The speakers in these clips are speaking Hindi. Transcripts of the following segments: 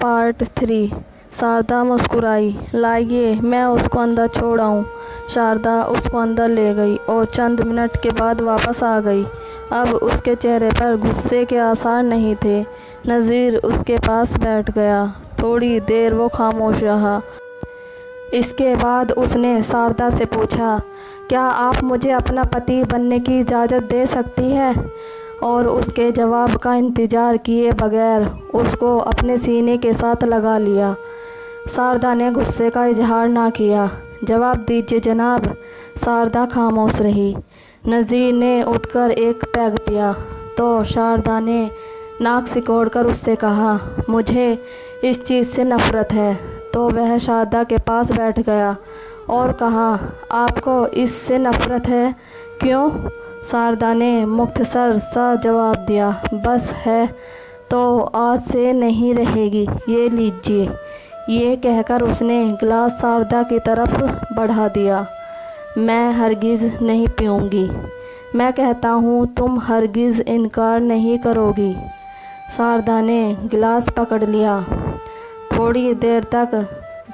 पार्ट 3। शारदा मुस्कुराई। लाइए मैं उसको अंदर छोड़ आऊँ। शारदा उसको अंदर ले गई और चंद मिनट के बाद वापस आ गई। अब उसके चेहरे पर गुस्से के आसार नहीं थे। नज़ीर उसके पास बैठ गया। थोड़ी देर वो खामोश रहा। इसके बाद उसने शारदा से पूछा, क्या आप मुझे अपना पति बनने की इजाज़त दे सकती है? और उसके जवाब का इंतज़ार किए बगैर उसको अपने सीने के साथ लगा लिया। शारदा ने गुस्से का इजहार ना किया। जवाब दीजिए जनाब। शारदा खामोश रही। नज़ीर ने उठकर एक पैग पिया तो शारदा ने नाक सिकोड़कर उससे कहा, मुझे इस चीज़ से नफ़रत है। तो वह शारदा के पास बैठ गया और कहा, आपको इससे नफ़रत है? क्यों? शारदा ने मुख्तसर सा जवाब दिया, बस है तो आज से नहीं रहेगी, ये लीजिए। ये कहकर उसने गिलास शारदा की तरफ बढ़ा दिया। मैं हरगिज़ नहीं पीऊँगी। मैं कहता हूँ तुम हरगिज़ इनकार नहीं करोगी। शारदा ने गिलास पकड़ लिया। थोड़ी देर तक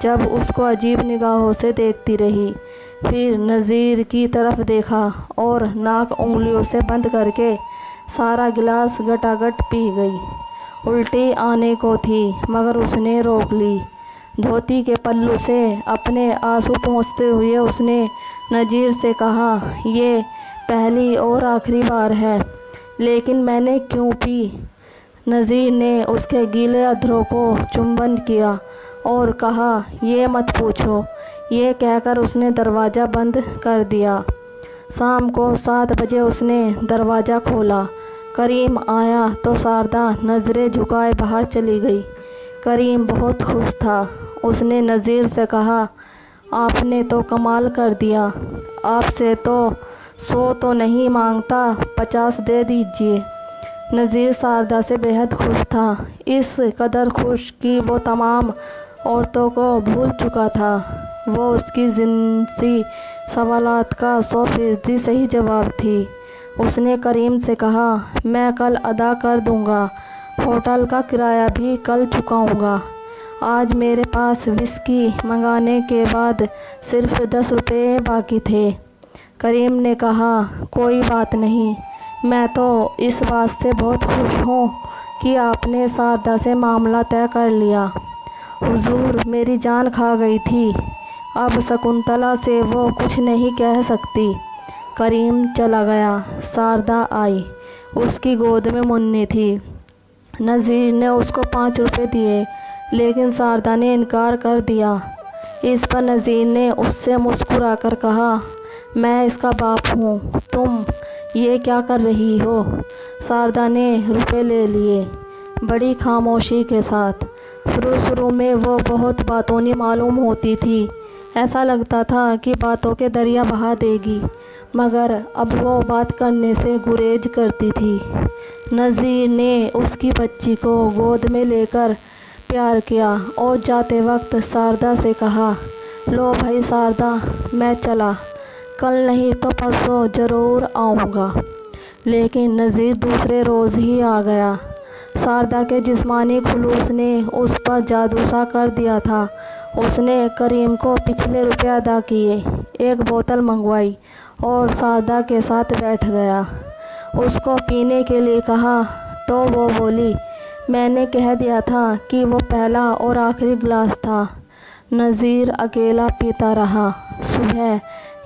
जब उसको अजीब निगाहों से देखती रही, फिर नज़ीर की तरफ देखा और नाक उंगलियों से बंद करके सारा गिलास गटागट पी गई। उल्टी आने को थी मगर उसने रोक ली। धोती के पल्लू से अपने आंसू पोंछते हुए उसने नज़ीर से कहा, ये पहली और आखिरी बार है, लेकिन मैंने क्यों पी? नज़ीर ने उसके गीले अधरों को चुंबन किया और कहा, ये मत पूछो। ये कहकर उसने दरवाज़ा बंद कर दिया। शाम को 7 बजे उसने दरवाज़ा खोला। करीम आया तो शारदा नज़रें झुकाए बाहर चली गई। करीम बहुत खुश था। उसने नज़ीर से कहा, आपने तो कमाल कर दिया। आपसे तो 100 तो नहीं मांगता, 50 दे दीजिए। नज़ीर शारदा से बेहद खुश था। इस कदर खुश कि वो तमाम औरतों को भूल चुका था। वो उसकी जिनसी सवालात का 100% सही जवाब थी। उसने करीम से कहा, मैं कल अदा कर दूंगा। होटल का किराया भी कल चुकाऊंगा। आज मेरे पास विस्की मंगाने के बाद सिर्फ 10 रुपये बाकी थे। करीम ने कहा, कोई बात नहीं, मैं तो इस बात से बहुत खुश हूँ कि आपने शारदा से मामला तय कर लिया। हुजूर, मेरी जान खा गई थी। अब शकुंतला से वो कुछ नहीं कह सकती। करीम चला गया। शारदा आई। उसकी गोद में मुन्नी थी। नज़ीर ने उसको 5 रुपये दिए, लेकिन शारदा ने इनकार कर दिया। इस पर नज़ीर ने उससे मुस्कुरा कर कहा, मैं इसका बाप हूँ, तुम ये क्या कर रही हो? शारदा ने रुपए ले लिए, बड़ी खामोशी के साथ। शुरू में वो बहुत बातूनी मालूम होती थी। ऐसा लगता था कि बातों के दरिया बहा देगी, मगर अब वो बात करने से गुरेज करती थी। नज़ीर ने उसकी बच्ची को गोद में लेकर प्यार किया और जाते वक्त शारदा से कहा, लो भाई शारदा, मैं चला। कल नहीं तो परसों ज़रूर आऊँगा। लेकिन नज़ीर दूसरे रोज़ ही आ गया। शारदा के जिस्मानी खुलूस ने उस पर जादू सा कर दिया था। उसने करीम को पिछले रुपये अदा किए, एक बोतल मंगवाई और शारदा के साथ बैठ गया। उसको पीने के लिए कहा तो वो बोली, मैंने कह दिया था कि वो पहला और आखिरी गिलास था। नज़ीर अकेला पीता रहा। सुबह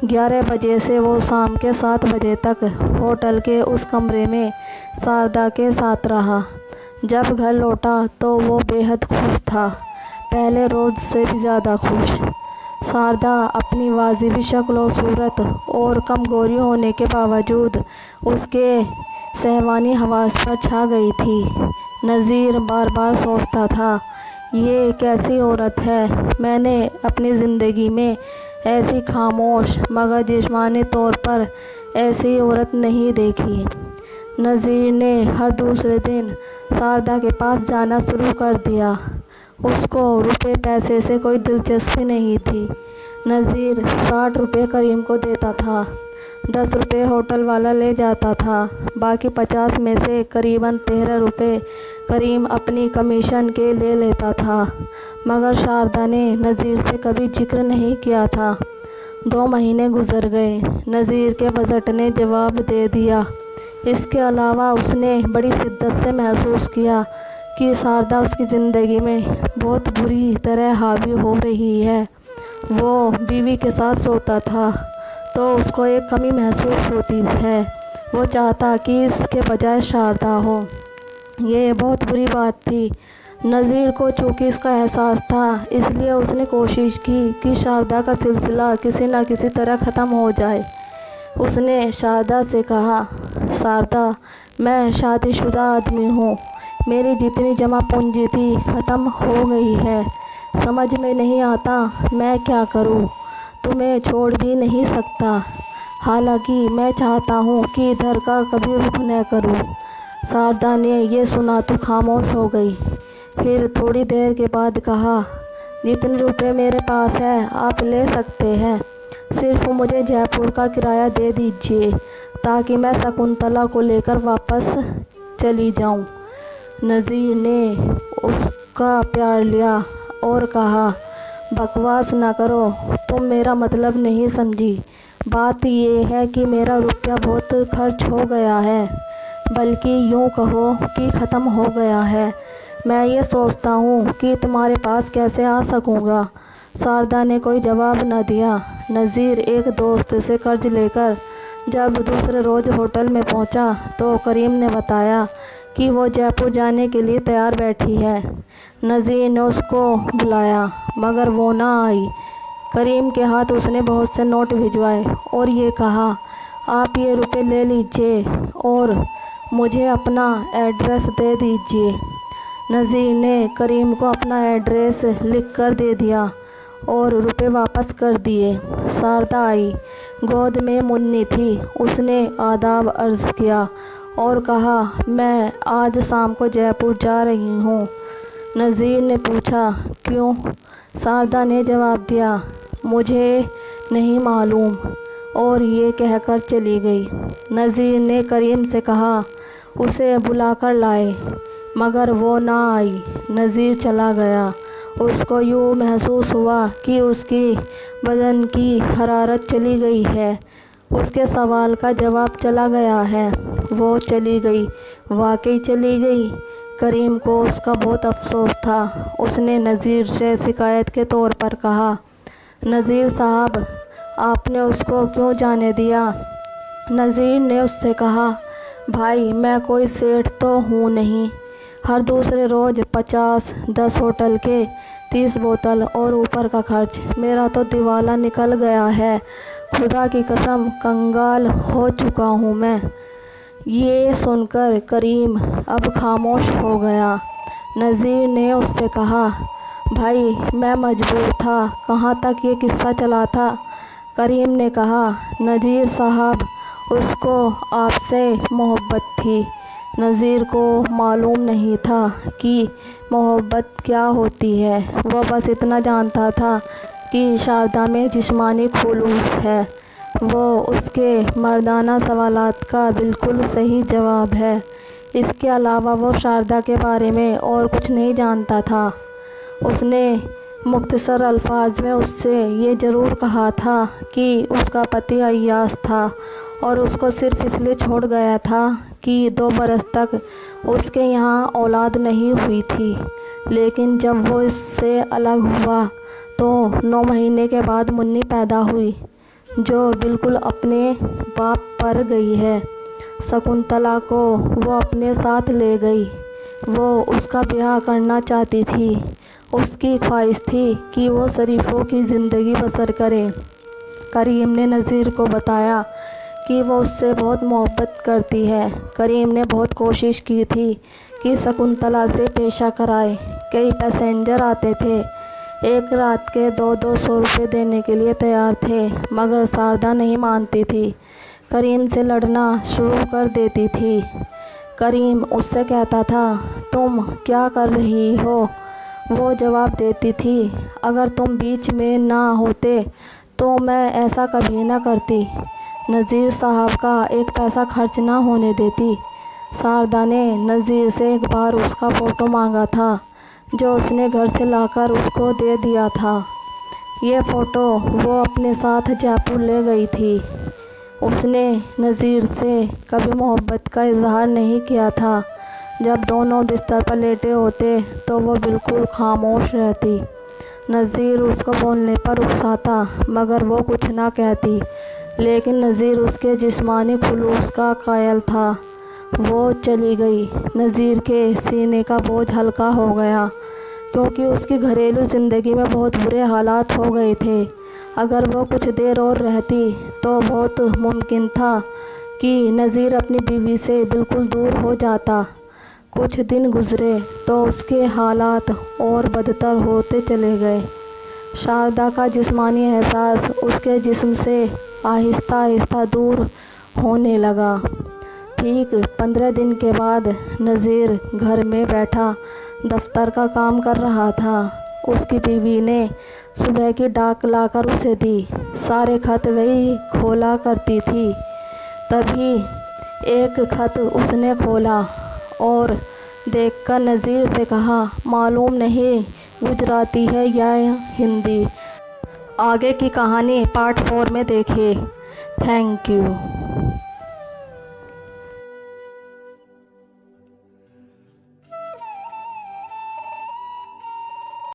11 बजे से वो शाम के 7 बजे तक होटल के उस कमरे में शारदा के साथ रहा। जब घर लौटा तो वो बेहद खुश था, पहले रोज़ से भी ज़्यादा खुश। शारदा अपनी वाजिबी शक्ल और सूरत और कम गोरी होने के बावजूद उसके सहवानी हवास पर छा गई थी। नज़ीर बार बार सोचता था, ये कैसी औरत है? मैंने अपनी ज़िंदगी में ऐसी खामोश मगर जिस्मानी तौर पर ऐसी औरत नहीं देखी। नज़ीर ने हर दूसरे दिन शारदा के पास जाना शुरू कर दिया। उसको रुपए पैसे से कोई दिलचस्पी नहीं थी। नज़ीर 60 रुपये करीम को देता था, 10 रुपये होटल वाला ले जाता था, बाकी 50 में से करीबन 13 रुपये करीम अपनी कमीशन के ले लेता था, मगर शारदा ने नज़ीर से कभी जिक्र नहीं किया था। 2 महीने गुजर गए। नज़ीर के बजट ने जवाब दे दिया। इसके अलावा उसने बड़ी शिद्दत से महसूस किया कि शारदा उसकी ज़िंदगी में बहुत बुरी तरह हावी हो रही है। वो बीवी के साथ सोता था तो उसको एक कमी महसूस होती है। वो चाहता कि इसके बजाय शारदा हो। ये बहुत बुरी बात थी। नज़ीर को चूँकि इसका एहसास था, इसलिए उसने कोशिश की कि शारदा का सिलसिला किसी न किसी तरह ख़त्म हो जाए। उसने शारदा से कहा, शारदा, मैं शादीशुदा आदमी हूँ। मेरी जितनी जमा पूंजी थी ख़त्म हो गई है। समझ में नहीं आता मैं क्या करूँ। तुम्हें छोड़ भी नहीं सकता। हालांकि मैं चाहता हूँ कि इधर का कभी रुख न करूँ। शारदा ने ये सुना तो खामोश हो गई। फिर थोड़ी देर के बाद कहा, जितने रुपए मेरे पास है आप ले सकते हैं। सिर्फ मुझे जयपुर का किराया दे दीजिए ताकि मैं शकुंतला को लेकर वापस चली जाऊं। नज़ीर ने उसका प्यार लिया और कहा, बकवास ना करो, तुम मेरा मतलब नहीं समझी। बात ये है कि मेरा रुपया बहुत खर्च हो गया है, बल्कि यूँ कहो कि ख़त्म हो गया है। मैं ये सोचता हूँ कि तुम्हारे पास कैसे आ सकूँगा। शारदा ने कोई जवाब न दिया। नज़ीर एक दोस्त से कर्ज लेकर जब दूसरे रोज़ होटल में पहुँचा तो करीम ने बताया कि वो जयपुर जाने के लिए तैयार बैठी है। नज़ीर ने उसको बुलाया मगर वो ना आई। करीम के हाथ उसने बहुत से नोट भिजवाए और ये कहा, आप ये रुपए ले लीजिए और मुझे अपना एड्रेस दे दीजिए। नज़ीर ने करीम को अपना एड्रेस लिख कर दे दिया और रुपए वापस कर दिए। शारदा आई। गोद में मुन्नी थी। उसने आदाब अर्ज़ किया और कहा, मैं आज शाम को जयपुर जा रही हूँ। नज़ीर ने पूछा, क्यों? शारदा ने जवाब दिया, मुझे नहीं मालूम, और ये कहकर चली गई। नज़ीर ने करीम से कहा, उसे बुलाकर लाए, मगर वो ना आई। नज़ीर चला गया। उसको यूँ महसूस हुआ कि उसकी बदन की हरारत चली गई है। उसके सवाल का जवाब चला गया है। वो चली गई, वाकई चली गई। करीम को उसका बहुत अफसोस था। उसने नज़ीर से शिकायत के तौर पर कहा, नज़ीर साहब, आपने उसको क्यों जाने दिया? नज़ीर ने उससे कहा, भाई, मैं कोई सेठ तो हूँ नहीं। हर दूसरे रोज़ 50-10 होटल के 30 बोतल और ऊपर का खर्च। मेरा तो दिवाला निकल गया है। खुदा की कसम कंगाल हो चुका हूँ मैं। ये सुनकर करीम अब खामोश हो गया। नज़ीर ने उससे कहा, भाई, मैं मजबूर था। कहाँ तक ये किस्सा चला था? करीम ने कहा, नज़ीर साहब, उसको आपसे मोहब्बत थी। नज़ीर को मालूम नहीं था कि मोहब्बत क्या होती है। वह बस इतना जानता था कि शारदा में जिस्मानी खुलूस है। वो उसके मर्दाना सवालात का बिल्कुल सही जवाब है। इसके अलावा वो शारदा के बारे में और कुछ नहीं जानता था। उसने मुख्तसर अल्फाज में उससे ये ज़रूर कहा था कि उसका पति अय्याश था और उसको सिर्फ़ इसलिए छोड़ गया था कि 2 बरस तक उसके यहाँ औलाद नहीं हुई थी। लेकिन जब वो इससे अलग हुआ तो 9 महीने के बाद मुन्नी पैदा हुई, जो बिल्कुल अपने बाप पर गई है। शकुंतला को वो अपने साथ ले गई। वो उसका ब्याह करना चाहती थी। उसकी ख्वाहिश थी कि वो शरीफों की ज़िंदगी बसर करे। करीम ने नज़ीर को बताया कि वो उससे बहुत मोहब्बत करती है। करीम ने बहुत कोशिश की थी कि शकुंतला से पेशा कराए। कई पैसेंजर आते थे, एक रात के 200-200 रुपये देने के लिए तैयार थे, मगर शारदा नहीं मानती थी। करीम से लड़ना शुरू कर देती थी। करीम उससे कहता था, तुम क्या कर रही हो? वो जवाब देती थी, अगर तुम बीच में ना होते तो मैं ऐसा कभी ना करती। नज़ीर साहब का एक पैसा खर्च ना होने देती। शारदा ने नज़ीर से एक बार उसका फ़ोटो मांगा था, जो उसने घर से लाकर उसको दे दिया था। ये फ़ोटो वो अपने साथ जयपुर ले गई थी। उसने नज़ीर से कभी मोहब्बत का इजहार नहीं किया था। जब दोनों बिस्तर पर लेटे होते तो वो बिल्कुल खामोश रहती। नज़ीर उसको बोलने पर उकसाता, मगर वो कुछ ना कहती। लेकिन नज़ीर उसके जिस्मानी खुलूस का कायल था। वो चली गई। नज़ीर के सीने का बोझ हल्का हो गया, क्योंकि उसकी घरेलू ज़िंदगी में बहुत बुरे हालात हो गए थे। अगर वो कुछ देर और रहती तो बहुत मुमकिन था कि नज़ीर अपनी बीवी से बिल्कुल दूर हो जाता। कुछ दिन गुज़रे तो उसके हालात और बदतर होते चले गए। शारदा का जिस्मानी एहसास उसके जिस्म से आहिस्ता आहिस्ता दूर होने लगा। ठीक 15 दिन के बाद नज़ीर घर में बैठा दफ्तर का काम कर रहा था। उसकी बीवी ने सुबह की डाक लाकर उसे दी। सारे खत वही खोला करती थी। तभी एक खत उसने खोला और देखकर नज़ीर से कहा, मालूम नहीं गुजराती है या हिंदी। आगे की कहानी पार्ट 4 में देखिए। Thank you.